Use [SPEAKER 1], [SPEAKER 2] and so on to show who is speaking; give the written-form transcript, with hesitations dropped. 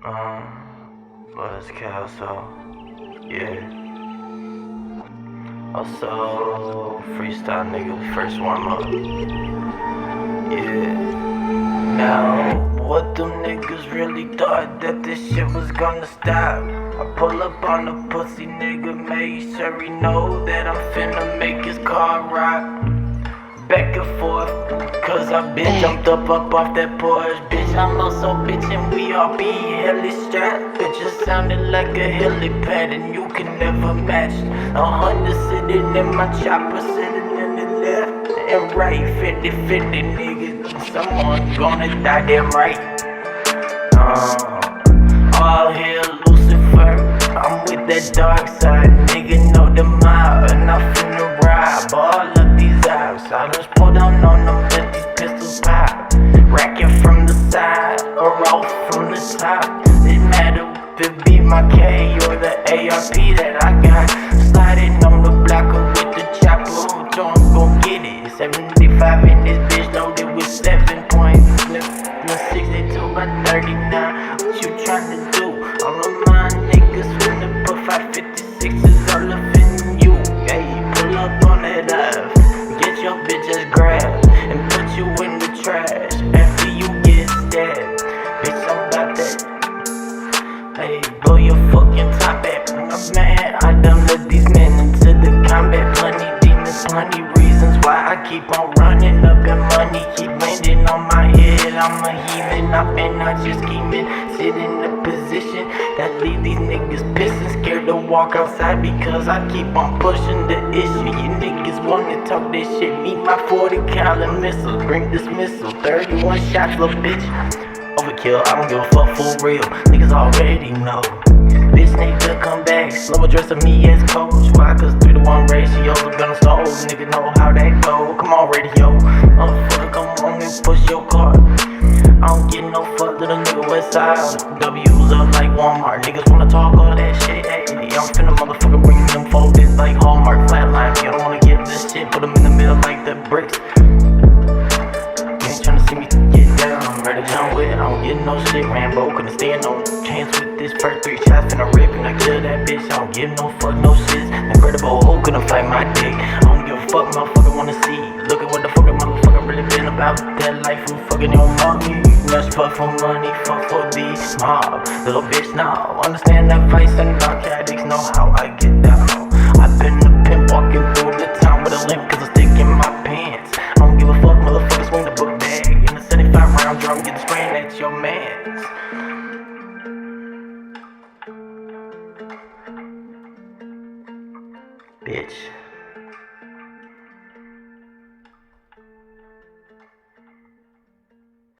[SPEAKER 1] But it's Castle. Yeah. Also, freestyle nigga, first warm up. Yeah. Now, what them niggas really thought that this shit was gonna stop? I pull up on the pussy nigga, make sure he know that I'm finna make his car rock. Back and forth, cause I been jumped up off that porch. Bitch, I'm also bitch and we all be hella strapped. Bitches sounded like a helipad and you can never match. 100 sitting in my chopper, sitting in the left and right. 50-50 niggas, someone gonna die damn right. All hail Lucifer, I'm with that dark side. Nigga know the mob and I'm finna rob all of these ops. I just pull down on them, let these pistols pop. Racking from the side or off from the top. It matter if it be my K or the ARP that I got. Sliding on the blocker with the chopper, so I'm gon' get it. 75 in this bitch loaded with 7 points. 62 by 39, what you tryna do? All of my niggas finna put 556s all up in you. Hey, pull up on that live, get your bitch ass grabbed and put you in the trash after you get stabbed. Bitch, I'm about that. Hey, blow your fucking top at. I'm mad, I done led these men into the combat. Plenty demons, plenty reasons why I keep on running up and money keep landing on my head. I'm a heathen, I not just scheming. Sit in a position that leave these niggas pissing, scared to walk outside because I keep on pushing the issue. You niggas wanna talk this shit, meet my 40 caliber missiles, bring dismissal, 31 shots, little bitch. Overkill, I don't give a fuck for real, niggas already know. Bitch need to come back, slow addressing me as coach. Why? Cause 3-to-1 ratios are gonna slow. Nigga know how that go. Come on, radio. Motherfucker, come on and push your car. I don't get no fuck, little nigga west side. W's up like Walmart. Niggas wanna talk all that shit. Hey, I'm finna motherfucker bring them folders like Hallmark. Flatline, you don't wanna get this shit. Put them in the middle like the bricks. You ain't tryna see me get down. I'm ready to jump with. I don't get no shit. Rambo couldn't stand no chance with this first 3 shots. Finna rip and I kill that bitch. I don't give no fuck, no shit. Incredible hoe couldn't fight my dick. I don't give a fuck, motherfucker wanna see. Look at what the fucking motherfucker really been about. That life who fucking your mommy. Just fuck for money, fuck for these mob. Little bitch now, understand that vice and narcotics know how I get down. I've been a pimp walking through the town with a limp cause I stick in my pants. I don't give a fuck, motherfucker swing the book bag. In a 75 round drum, get the spraying at your mans. Bitch.